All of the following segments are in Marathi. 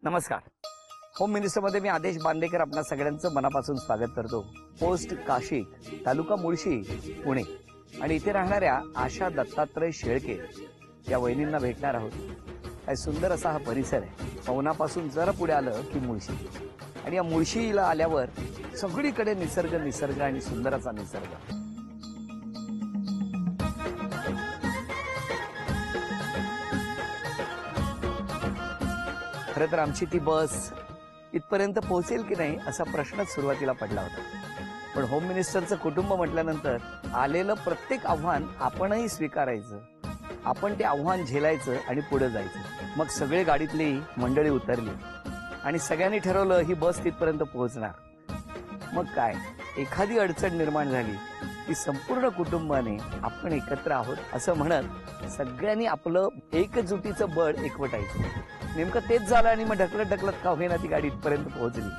नमस्कार. होम मिनिस्टरमध्ये मी आदेश बांदेकर आपल्या सगळ्यांचं मनापासून स्वागत करतो. पोस्ट काशिक, तालुका मुळशी, पुणे आणि इथे राहणाऱ्या आशा दत्तात्रय शेळके या वहिनींना भेटणार आहोत. काय सुंदर असा हा परिसर आहे. पवनापासून जरा पुढे आलं की मुळशी, आणि या मुळशीला आल्यावर सगळीकडे निसर्ग निसर्ग आणि सुंदर असा निसर्ग. खरं तर आमची ती बस इथपर्यंत पोहोचेल की नाही असा प्रश्नच सुरुवातीला पडला होता. पण होम मिनिस्टरचं कुटुंब म्हटल्यानंतर आलेलं प्रत्येक आव्हान आपणही स्वीकारायचं, आपण ते आव्हान झेलायचं आणि पुढे जायचं. मग सगळे गाडीतली मंडळी उतरली आणि सगळ्यांनी ठरवलं ही बस तिथपर्यंत पोहोचणार. मग काय, एखादी अडचण निर्माण झाली की संपूर्ण कुटुंबाने आपण एकत्र आहोत असं म्हणत सगळ्यांनी आपलं एकजुटीचं बळ एकवटायचं. नेमकं तेच झालं आणि मग ढकलत ढकलत का होईना ती गाडी इथपर्यंत पोहोचली.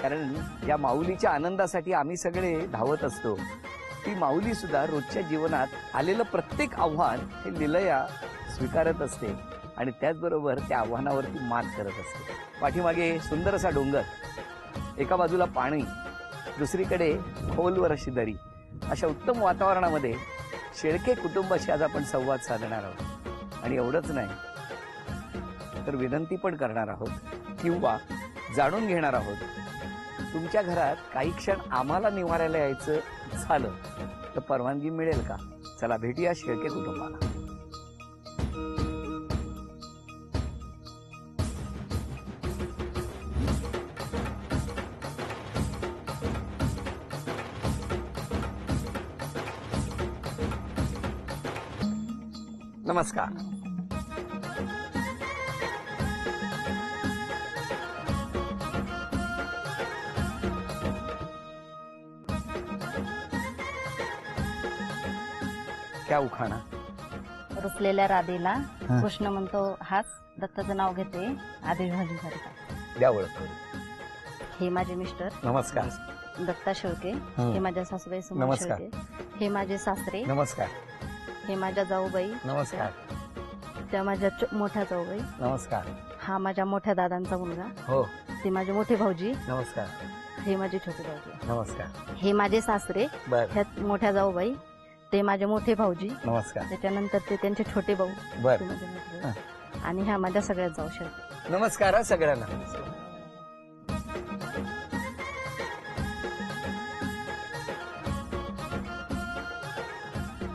कारण या माऊलीच्या आनंदासाठी आम्ही सगळे धावत असतो. ती माऊली सुद्धा रोजच्या जीवनात आलेलं प्रत्येक आव्हान हे लीलया स्वीकारत असते आणि त्याचबरोबर त्या आव्हानावरती मात करत असते. पाठीमागे सुंदर असा डोंगर, एका बाजूला पाणी, दुसरीकडे खोलवर अशी दरी, अशा उत्तम वातावरणामध्ये शेळके कुटुंबाशी आज आपण संवाद साधणार आहोत. आणि एवढंच नाही तर विनंती पण करणार आहोत किंवा जाणून घेणार आहोत. तुमच्या घरात काही क्षण आम्हाला निवारायला यायचं झालं तर परवानगी मिळेल का? चला भेटूया शेळके कुटुंबाला. नमस्कार. क्या उखाणा? रुसलेल्या राधेला कृष्ण म्हणतो हास, दत्ताचं नाव घेते आदेश भाजीसारखा. द्या ओळख करू. हे माझे मिस्टर नमस्कार. दत्ता शेळके. हे माझ्या सासूबाई सुमन नमस्कार. शेळके. हे माझे सासरे. नमस्कार. हे माझ्या जाऊबाई. नमस्कार. त्या माझ्या मोठ्या जाऊबाई. नमस्कार. हा माझ्या मोठ्या दादांचा मुलगा. हो. ते माझे मोठे भाऊजी. नमस्कार. हे माझे छोटे भाऊजी. नमस्कार. हे माझे सासरे. बर. ह्या मोठ्या जाऊबाई. ते माझे मोठे भाऊजी. नमस्कार. त्याच्यानंतर ते त्यांचे छोटे भाऊ. बर. ते माझे मोठे भाऊ. आणि ह्या माझ्या सगळ्यात जाऊ शेळके. नमस्कार हा सगळ्यांना.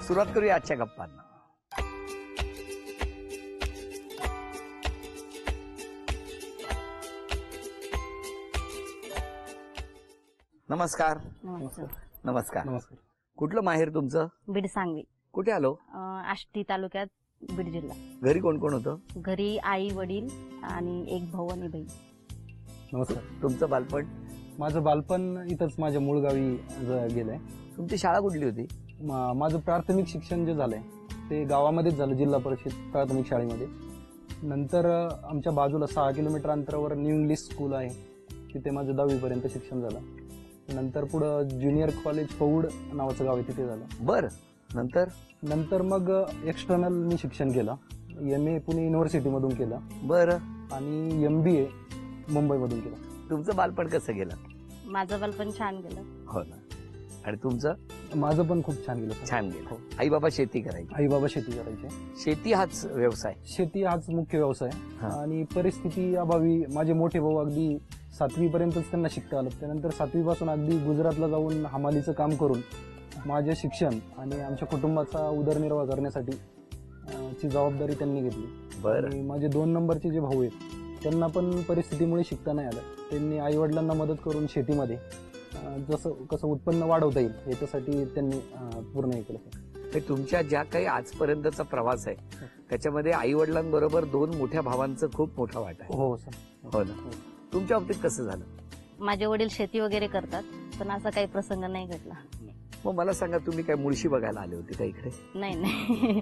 सुरुवात करूया आजच्या गप्पांना. नमस्कार. नमस्कार. नमस्कार. नमस्कार. कुठलं माहेर तुमचं? बीड सांगवी. कुठे आलो? आष्टी तालुक्यात, बीड जिल्हा. घरी कोण कोण होतं? घरी आई वडील आणि एक भाऊ आणि बहीण. नमस्कार. तुमचं बालपण? माझं बालपण इथंच माझ्या मूळ गावी गेलंय. तुमची शाळा कुठली होती? माझं प्राथमिक शिक्षण जे झालंय ते गावामध्येच झालं, जिल्हा परिषद प्राथमिक शाळेमध्ये. नंतर आमच्या बाजूला 6 किलोमीटर अंतरावर न्यू इंग्लिश स्कूल आहे, तिथे माझं 10वी पर्यंत शिक्षण झालं. नंतर पुढं ज्युनियर कॉलेज पौड नावाचं गाव आहे, तिथे झालं. बर. नंतर मग एक्सटर्नल मी शिक्षण केलं. MA पुणे युनिव्हर्सिटीमधून केलं. बरं. आणि MBA मुंबईमधून केलं. तुमचं बालपण कसं गेलं? माझं बालपण छान गेलं. हो ना. आणि तुमचं? माझं पण खूप छान गेलं. छान गेलं. आई बाबा शेती करायची? आई बाबा शेती करायचे. शेती हाच व्यवसाय? शेती हाच मुख्य व्यवसाय. हा. आणि परिस्थिती अभावी माझे मोठे भाऊ अगदी 7वी पर्यंतच त्यांना शिकता आलं. त्यानंतर 7वी पासून अगदी गुजरातला जाऊन हमालीचं काम करून माझे शिक्षण आणि आमच्या कुटुंबाचा उदरनिर्वाह करण्यासाठी ची जबाबदारी त्यांनी घेतली. बरं. आणि माझे 2 नंबरचे जे भाऊ आहेत त्यांना पण परिस्थितीमुळे शिकता नाही आलं. त्यांनी आई वडिलांना मदत करून शेतीमध्ये जसं कसं उत्पन्न वाढवता येईल याच्यासाठी त्यांनी पूर्ण हे केलं. हे तुमच्या ज्या काही आजपर्यंतचा प्रवास आहे त्याच्यामध्ये आई वडिलांबरोबर 2 मोठ्या भावांचं खूप मोठा वाटा आहे. हो सर. हो ना. तुमच्या बाबतीत कसं झालं? माझे वडील शेती वगैरे करतात, पण असा काही प्रसंग नाही घडला. मग मला सांगा, तुम्ही काय मुळशी बघायला आले होते का इकडे? नाही.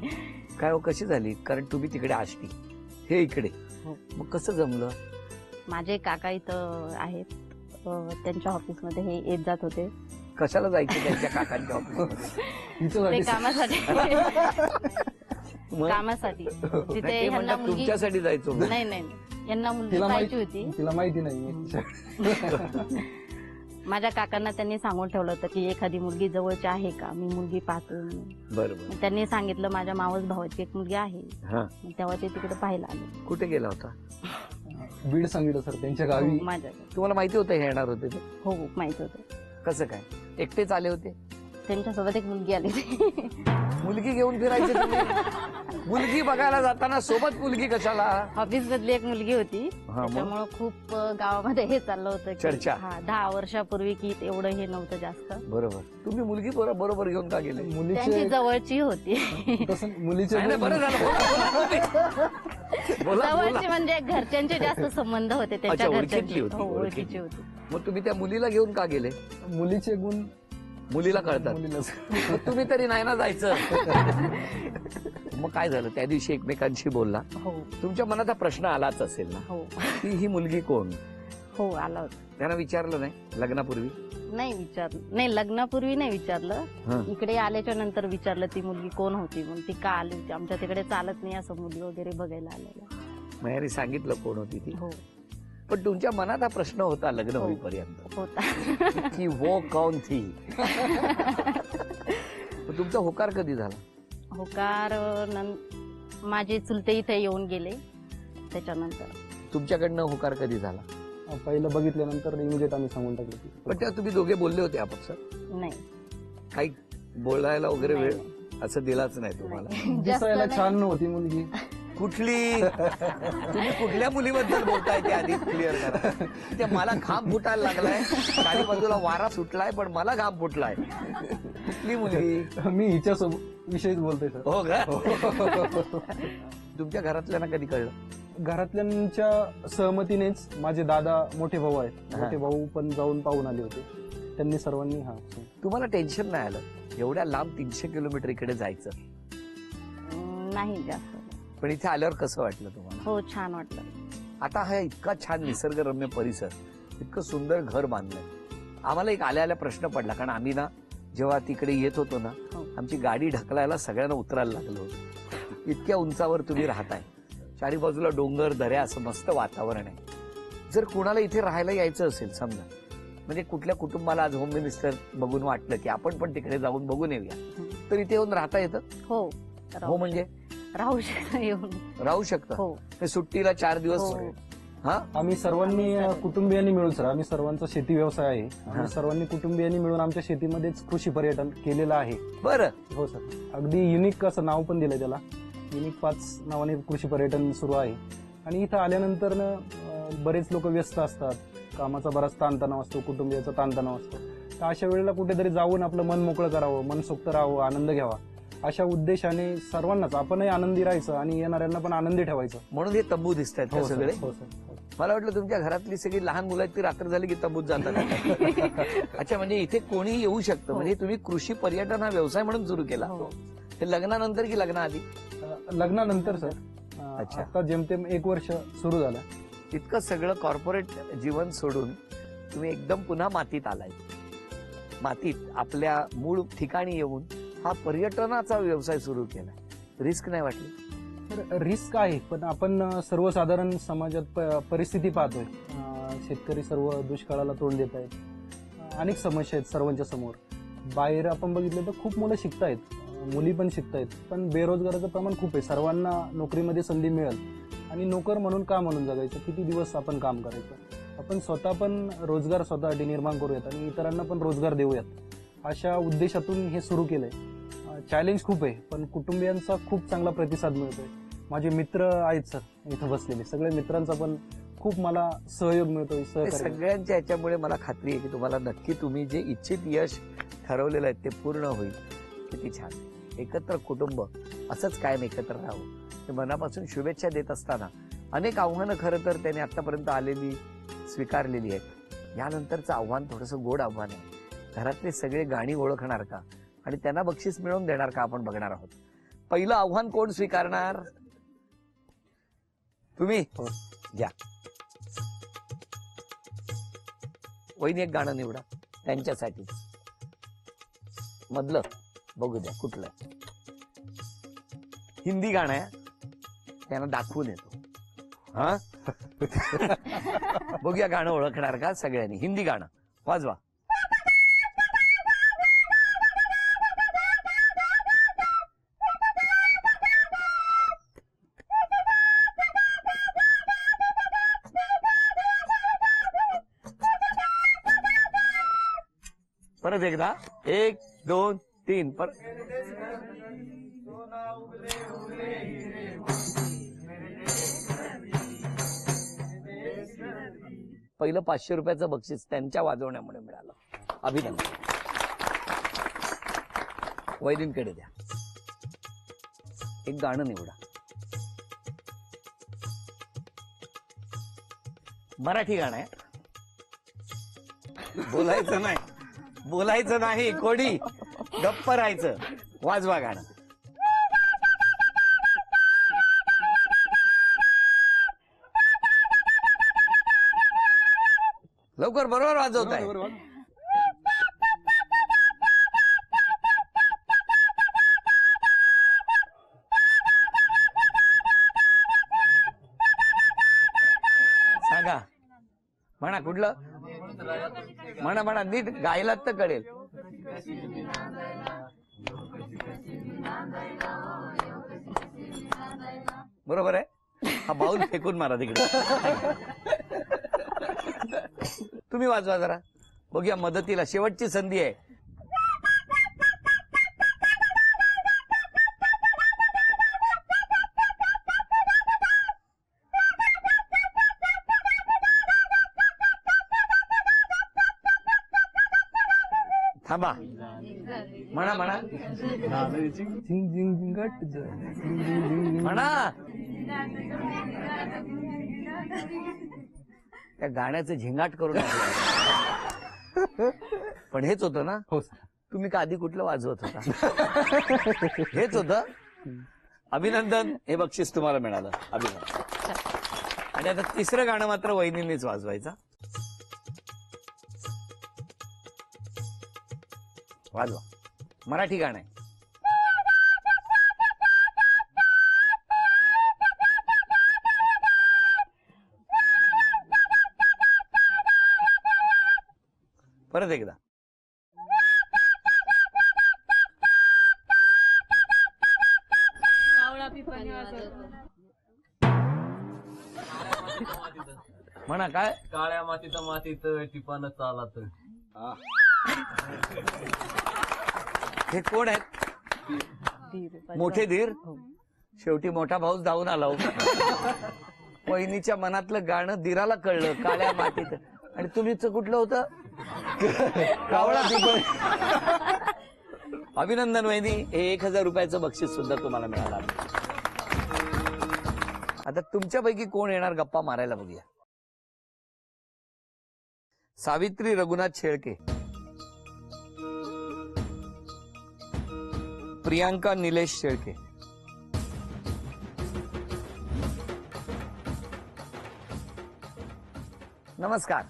काय हो, कशी झाली? कारण तुम्ही तिकडे आष्टी, हे इकडे, मग कसं जमलं? माझे काका इथं आहेत, त्यांच्या ऑफिसमध्ये हे येत जात होते. कशाला जायचं त्यांच्या काकांच्या ऑफिसमध्ये? ते कामासाठी. मग? कामासाठी नाही, तिथे ते ह्यांना म्हणतात मुलगी तुमच्यासाठी जायचो. नाही यांना मुलगी तिला पाहिजे होती. तिला माहिती नाही. माझ्या काकांना त्यांनी सांगून ठेवलं होतं की एखादी मुलगी जवळची आहे का, मी मुलगी पाहतो. बरोबर. मग त्यांनी सांगितलं माझ्या मावस भावाची एक मुलगी आहे. हा, मग तेव्हा ते तिकडे पाहायला आले. कुठे गेला होता? बीड सांगितलं सर त्यांच्या गावी. हो, माझ्या तुम्हाला माहिती होतं हे येणार होते ते? हो माहित होतं. कसं काय? एकटेच आले होते? त्यांच्यासोबत एक मुलगी आली होती. मुलगी घेऊन फिरायचे तुम्ही? मुलगी बघायला जाताना सोबत मुलगी कशाला? ऑफिस मधली एक मुलगी होती. हा, मग? त्यामुळे खूप गावामध्ये हे चाललं होतं की चर्चा. 10 वर्षापूर्वी की एवढं हे नव्हतं जास्त. बरोबर. तुम्ही मुलगी बरोबर घेऊन का गेले? त्यांची मुलीचे जवळची होती. तसं मुलीचे नाही, नाही, बरं झालं. बोला, जवळची बोला. म्हणजे घरच्यांचे जास्त संबंध होते त्यांच्या अच्छा, ओळखीतली घरच्यांची. होती, हो, ओळखीतली. ओळखीची होती. मग तुम्ही त्या मुलीला घेऊन का गेले? मुलीचे गुण मुलीला कळतात. मुलीलाच. मग तुम्ही तरी नाही ना जायचं. मग काय झालं? त्या दिवशी एकमेकांशी बोलला. हो तुमच्या मनात हा प्रश्न आलाच असेल ना, हो की ही मुलगी कोण? हो आला होता. त्यांना विचारलं नाही लग्नापूर्वी? नाही विचारलं, नाही लग्नापूर्वी नाही विचारलं. हं. इकडे आल्याच्या नंतर विचारलं ती मुलगी कोण होती, मग ती का आली होती. आमच्या तिकडे चालत नाही असं मुली वगैरे बघायला आलेल्या. मायारी सांगितलं कोण होती ती. हो पण तुमच्या मनात हा प्रश्न होता लग्न हो. होईपर्यंत होता. की वो कौन थी? मग तुमचा होकार कधी झाला? होकार माझे चुलते इथे येऊन गेले त्याच्यानंतर. तुमच्याकडनं होकार कधी झाला? पहिलं बघितल्यानंतर इमिजिएट आम्ही सांगून टाकलं की पण तेव्हा तुम्ही दोघे बोलले होते आपापसात? नाही काही बोलायला वगैरे नाही, वेळ असं दिलाच नाही तुम्हाला? नाही. जास्त दिसायला नाही. छान नव्हती मुलगी. कुठली? तुम्ही कुठल्या मुलीबद्दल बोलताय ते आधी क्लिअर करा. ते मला घाम फुटायला लागलाय, चारी बाजूला वारा सुटलाय पण मला घाम फुटलाय. कुठली मुलगी? मी हिच्या विषयीच बोलतोय सर. हो का? तुमच्या घरातल्यांना कधी कळलं? घरातल्यांच्या सहमतीनेच माझे दादा मोठे भाऊ आहेत, हा. मोठे भाऊ पण जाऊन पाहून आले होते. त्यांनी सर्वांनी तुम्हाला टेन्शन नाही आलं एवढ्या लांब 300 किलोमीटर इकडे जायचं? नाही जास्त. पण इथे आल्यावर कसं वाटलं तुम्हाला? हो छान वाटलं. आता हा इतका छान निसर्गरम्य परिसर, इतकं सुंदर घर बांधलंय. आम्हाला एक आल्या प्रश्न पडला, कारण आम्ही ना जेव्हा तिकडे येत होतो ना, हो. आमची गाडी ढकलायला सगळ्यांना उतरायला लागलं होतं. इतक्या उंचावर तुम्ही राहताय, चारी बाजूला डोंगर दऱ्या, असं मस्त वातावरण आहे. जर कोणाला इथे राहायला यायचं असेल समजा, म्हणजे कुठल्या कुटुंबाला आज होम मिनिस्टर बघून वाटलं की आपण पण तिकडे जाऊन बघून येऊया, तर इथे येऊन राहता येतं? हो हो म्हणजे राहू शकतो येऊन. राहू शकतं. हो ते सुट्टीला 4 दिवस. हो. हा, आम्ही सर्वांनी कुटुंबियांनी मिळून सर, आम्ही सर्वांचा शेती व्यवसाय आहे. हा. आम्ही सर्वांनी कुटुंबियांनी मिळून आमच्या शेतीमध्येच कृषी पर्यटन केलेलं आहे. बरं. हो सर. अगदी युनिक असं नाव पण दिलंय त्याला. युनिक 5 नावाने कृषी पर्यटन सुरू आहे. आणि इथं आल्यानंतर बरेच लोक व्यस्त असतात, कामाचा बराच ताणतणाव असतो, कुटुंबियाचा ताणतणाव असतो. तर अशा वेळेला कुठेतरी जाऊन आपलं मन मोकळं करावं, मनसोक्त राहावं, आनंद घ्यावा, अशा उद्देशाने सर्वांनाच आपणही आनंदी राहायचं आणि येणाऱ्यांना पण आनंदी ठेवायचं. म्हणून हे तंबू दिसत आहेत हो सर, सगळे. हो सर. मला वाटलं तुमच्या घरातली सगळी लहान मुलं आहेत ती रात्र झाली की तंबूत जातात. अच्छा, म्हणजे इथे कोणी येऊ शकतं. हो. म्हणजे तुम्ही कृषी पर्यटन हा व्यवसाय म्हणून सुरू केला? हो. हे लग्नानंतर की लग्नाआधी? लग्नानंतर सर. अच्छा. आता जेमतेम 1 वर्ष सुरू झालं. इतकं सगळं कॉर्पोरेट जीवन सोडून तुम्ही एकदम पुन्हा मातीत आलाय. मातीत आपल्या मूळ ठिकाणी येऊन हा पर्यटनाचा व्यवसाय सुरू केलाय. रिस्क नाही वाटली? रिस्क आहे, पण आपण सर्वसाधारण समाजात परिस्थिती पाहतोय. शेतकरी सर्व दुष्काळाला तोंड देत आहेत. अनेक समस्या आहेत सर्वांच्या समोर. बाहेर आपण बघितलं तर खूप मुलं शिकतायत, मुली पण शिकतायत, पण बेरोजगाराचं प्रमाण खूप आहे. सर्वांना नोकरीमध्ये संधी मिळेल आणि नोकर म्हणून का म्हणून जगायचं? किती दिवस आपण काम करायचं? आपण स्वतः पण रोजगार स्वतःसाठी निर्माण करूयात आणि इतरांना पण रोजगार देऊयात, अशा उद्देशातून हे सुरू केलंय. चॅलेंज खूप आहे, पण कुटुंबियांचा खूप चांगला प्रतिसाद मिळतोय. माझे मित्र आहेत सर इथं बसलेले, सगळ्या मित्रांचा पण खूप मला सहयोग मिळतोय, हे सहकार्य. सगळ्यांच्या याच्यामुळे मला खात्री आहे की तुम्हाला नक्की तुम्ही जे इच्छित यश ठरवलेलं आहे ते पूर्ण होईल. किती छान. एकत्र कुटुंब असंच कायम एकत्र राहावं हे मनापासून शुभेच्छा देत असताना अनेक आव्हानं खरं तर त्याने आतापर्यंत आलेली स्वीकारलेली आहेत. यानंतरचं आव्हान थोडंसं गोड आव्हान आहे. घरातले सगळे गाणी ओळखणार का आणि त्यांना बक्षीस मिळवून देणार का आपण बघणार आहोत. पहिलं आव्हान कोण स्वीकारणार? तुम्ही घ्या. वहिनी एक गाणं निवडा त्यांच्यासाठी. मधलं बघू द्या कुठलं. हिंदी गाणं आहे, त्यांना दाखवून येतो. हा बघूया गाणं ओळखणार का सगळ्यांनी. हिंदी गाणं वाजवा. परत एकदा 1 2 3 परत. पहिलं 500 रुपयाचं बक्षीस त्यांच्या वाजवण्यामुळे मिळालं. अभिनंदन. वैदींकडे द्या. एक गाणं निवडा. मराठी गाणं आहे. बोलायचं नाही कोडी, गप्प राहायचं. वाजवा गाणं. लवकर बरोबर वाजवत आहे. सांगा. म्हणा कुठलं. म्हणा नीट गायलात तर कळेल. बरोबर आहे. हा बाऊल फेकून मारा तिकडे. तुम्ही वाजवा जरा. बघूया मदतीला. शेवटची संधी आहे. थांबा. म्हणा झिंग झिंग झिंगट म्हणा. त्या गाण्याचं झिंगाट करून पण हेच होतं ना. हो सर. तुम्ही का आधी कुठलं वाजवत होता. हेच होतं. अभिनंदन. हे बक्षीस तुम्हाला मिळालं. अभिनंदन. आणि आता तिसरं गाणं मात्र वहिनींनीच वाजवायचं. वाजवा. मराठी गाणं आहे. परत एकदा. म्हणा काय. काळ्या मातीत मातीत टिपानं चालत. हे कोण आहेत. मोठे धीर. शेवटी मोठा भाऊच धावून आला. वहिनीच्या मनातलं गाणं धीराला कळलं. काळ्या मातीत. आणि तुम्हीच कुठलं होतं. कावळा पिपळ. अभिनंदन वहिनी. हे 1000 रुपयाचं बक्षीस सुद्धा तुम्हाला मिळालं. आता तुमच्यापैकी कोण येणार गप्पा मारायला बघूया. सावित्री रघुनाथ शेळके, प्रियांका निलेश शेळके, नमस्कार.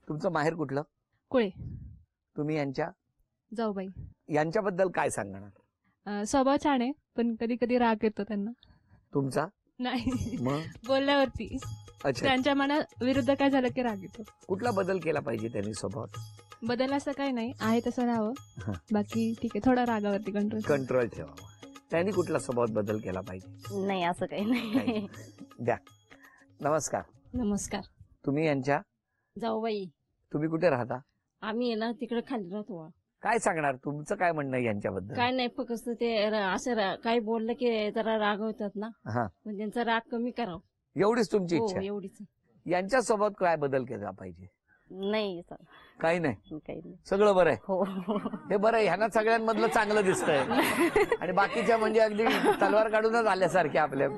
तुमचं माहेर कुठलं. कुळे. तुम्ही यांच्या जाऊबाई. यांच्याबद्दल काय सांगणार. स्वभाव छान आहे पण कधी कधी राग येतो त्यांना. तुमचा नाही मग. बोलल्यावरती अच्छा. त्यांच्या मना विरुद्ध काय झालं की राग येतो. कुठला बदल केला पाहिजे त्यांनी स्वभावात. बदल असं काही नाही आहे तसं हा. राहावं. बाकी ठीक आहे. थोडा रागावरती कंट्रोल. कंट्रोल ठेवावा. त्यांनी कुठला स्वभावात बदल केला पाहिजे. नाही असं काही नाही. नाही. द्या. नमस्कार. नमस्कार. तुम्ही यांच्या. जाऊबाई. तुम्ही कुठे राहता. आम्ही ना तिकडे खाली राहतो. काय सांगणार. तुमचं काय म्हणणं आहे यांच्याबद्दल. काय नाही फक्त ते असं काही बोललं की जरा रागवतात ना. हा. मग त्यांचा राग कमी करावं. एवढीच तुमची हो इच्छा. एवढीच. यांच्या स्वभावात काय बदल केला पाहिजे. नाही सर. काही नाही. काही नाही. सगळं बरं आहे. हो. हे बरं आहे. ह्यांना सगळ्यांमधलं चांगलं दिसतंय. आणि बाकीच्या म्हणजे अगदी तलवार काढूनच आल्यासारखे आपल्या.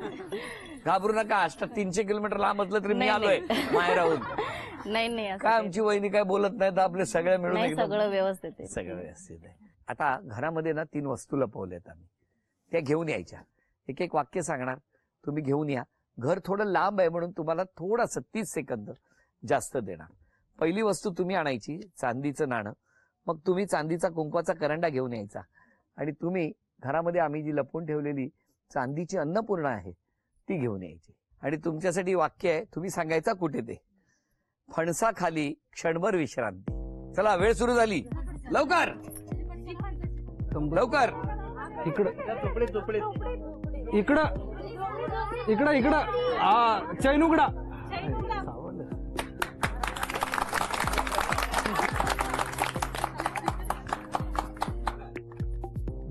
घाबरू नका. 300 किलोमीटर लांब असलं तरी मी नाही, आलोय माहेराहून. नाही असं काय काही आमची वहिनी काय बोलत नाही तर आपले सगळे मिळून नाही. एकदम सगळं व्यवस्थित आहे. सगळं व्यवस्थित आहे. आता घरामध्ये ना 3 वस्तू लपवल्यात आम्ही. त्या घेऊन यायच्या. एक एक वाक्य सांगणार. तुम्ही घेऊन या. घर थोडं लांब आहे म्हणून तुम्हाला थोडंसं 30 सेकंद जास्त देणार. पहिली वस्तू तुम्ही आणायची चांदीचं नाणं. मग तुम्ही चांदीचा कुंकवाचा करंडा घेऊन यायचा. आणि तुम्ही घरामध्ये आम्ही जी लपवून ठेवलेली चांदीची अन्नपूर्णा आहे ती घेऊन यायची. आणि तुमच्यासाठी वाक्य आहे, तुम्ही सांगायचा कुठे ते. फणसाखाली क्षणभर विश्रांती. चला, वेळ सुरू झाली. लवकर लवकर. इकडं इकडं इकडं इकडं चैन उघडा.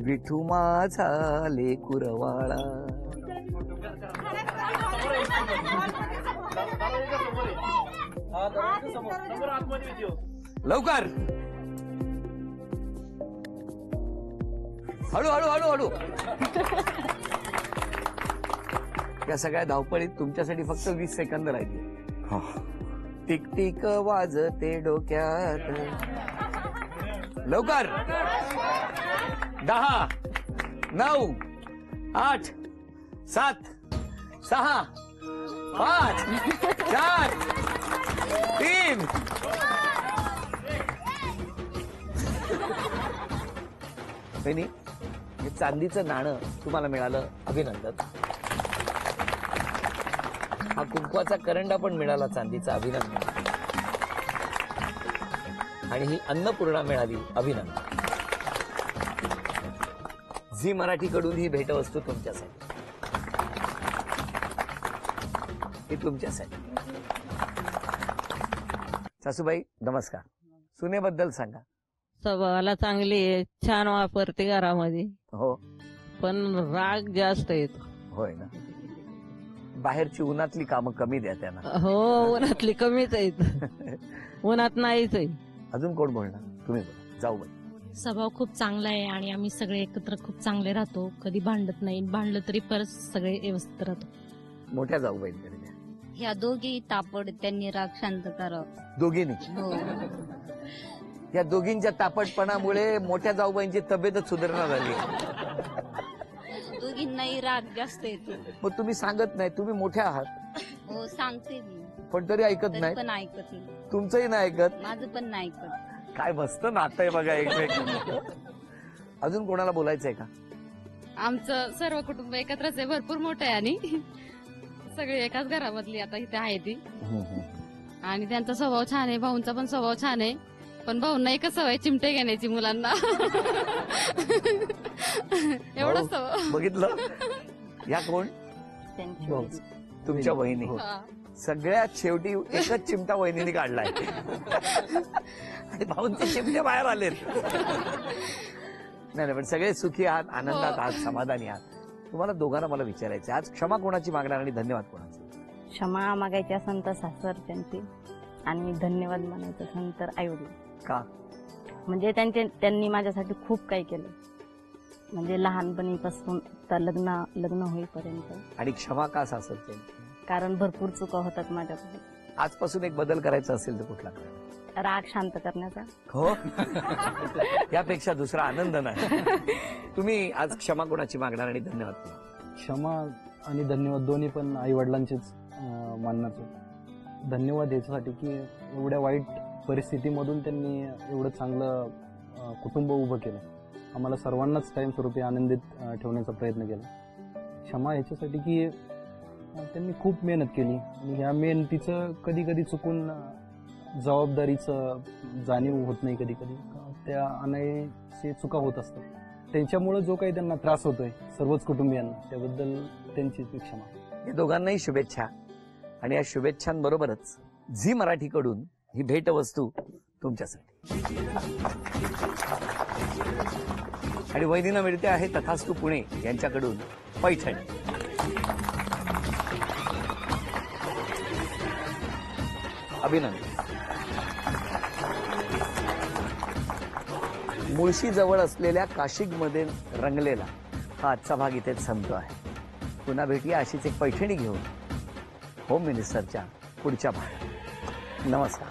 विठू माझा लेकुरवाळा. लवकर. हळू हळू हळू हळू. या सगळ्या धावपळीत तुमच्यासाठी फक्त 20 सेकंद राहिले. टिक टिक वाजते डोक्यात. लवकर. 10 9 8 7 6 5 4 3. बहिणी, हे चांदीचं नाणं तुम्हाला मिळालं, अभिनंदन. हा कुंकवाचा करंडा पण मिळाला, चांदीचा, अभिनंदन. आणि ही अन्नपूर्णा मिळाली, अभिनंदन. झी मराठीकडून ही भेटवस्तू तुमच्यासाठी. ही तुमच्यासाठी. सासूबाई नमस्कार. सुनेबद्दल सांगा. स्वभावाला चांगली आहे, छान वापरते घरामध्ये, हो पण राग जास्त येतो. होय ना. बाहेरची उन्हातली कामं कमी द्या त्यांना. हो, उन्हातली कमीच आहेत. उन्हात नाहीच आहे. अजून कोण बोलणार? तुम्ही बोला. जाऊ बाई. स्वभाव खूप चांगला आहे आणि आम्ही सगळे एकत्र खूप चांगले राहतो. कधी भांडत नाही, भांडलं तरी परत सगळे व्यवस्थित राहतो. मोठ्या जाऊ बाईंकडे द्या. ह्या दोघी तापड त्यांनी राग शांत करावं. दोघींनी. हो. या दोघींच्या तापटपणामुळे मोठ्या जाऊबाईंची तब्येतच सुधारणा झाली. दोघींनाही राग जास्त येतो. मग तुम्ही सांगत नाही, तुम्ही मोठ्या आहात. हो, सांगते मी, पण तरी ऐकत तरी नाही. पण ऐकत नाही. तुमचंही नाही ऐकत. माझं पण नाही ऐकत. काय मस्त नातं आहे बघा एकमेक. अजून कोणाला बोलायचंय का? आमचं सर्व कुटुंब एकत्रच आहे, भरपूर मोठं आहे आणि सगळी एकाच घरामधली आता इथे आहे ती. आणि त्यांचा स्वभाव छान आहे, भाऊंचा पण स्वभाव छान आहे. पण भाऊंना एकच सवय चिमटे घेण्याची मुलांना. एवढंच स्वभाव. बघितलं. या कोण? त्यांची भाऊ. तुमच्या बहिणी. हा. सगळ्यात शेवटी एकच चिमटा वहिनीने काढलाय. आणि भाऊंचे चिमटे बाहेर आलेत. नाही पण सगळे सुखी आहात, आनंदात आहात, समाधानी आहात. तुम्हाला दोघांना मला विचारायचं, आज क्षमा कोणाची मागणार आणि धन्यवाद कोणाचं? क्षमा मागायची असेल तर सासरच्यांची आणि धन्यवाद मानायचं असेल तर आईवडील. का? म्हणजे त्यांनी माझ्यासाठी खूप काही केलं, म्हणजे लहानपणीपासून तर लग्न होईपर्यंत. आणि क्षमा का सासरते? कारण भरपूर चुका होतात माझ्याकडून. आजपासून एक बदल करायचा असेल तर कुठला? राग शांत करण्याचा. हो. यापेक्षा दुसरा आनंद नाही. तुम्ही आज क्षमा कोणाची मागणार आणि धन्यवाद कोणाचं? क्षमा आणि धन्यवाद दोन्ही पण आई वडिलांचेच मानणार. धन्यवाद याच्यासाठी की एवढ्या वाईट परिस्थितीमधून त्यांनी एवढं चांगलं कुटुंब उभं केलं, आम्हाला सर्वांनाच कायमस्वरूपी आनंदित ठेवण्याचा प्रयत्न केला. क्षमा ह्याच्यासाठी की त्यांनी खूप मेहनत केली आणि ह्या मेहनतीचं कधी कधी चुकून जबाबदारीचं जाणीव होत नाही, कधी कधी त्या अनायसे चुका होत असतात. त्यांच्यामुळे जो काही त्यांना त्रास होतोय सर्वच कुटुंबियांना, त्याबद्दल त्यांची क्षमा. या दोघांनाही शुभेच्छा. आणि या शुभेच्छांबरोबरच झी मराठीकडून ही भेटवस्तू तुमच्यासाठी. आणि वहिनीला मिळते आहे तथास्तु पुणे यांच्याकडून पैठण. अभिनंदन. मुळशी जवळ असलेल्या काशिकमध्ये रंगलेला हा आजचा भाग इथेच संपतो आहे. पुन्हा भेटूया अशीच एक पैठणी घेऊन होम मिनिस्टरच्या पुढच्या भागात. नमस्कार.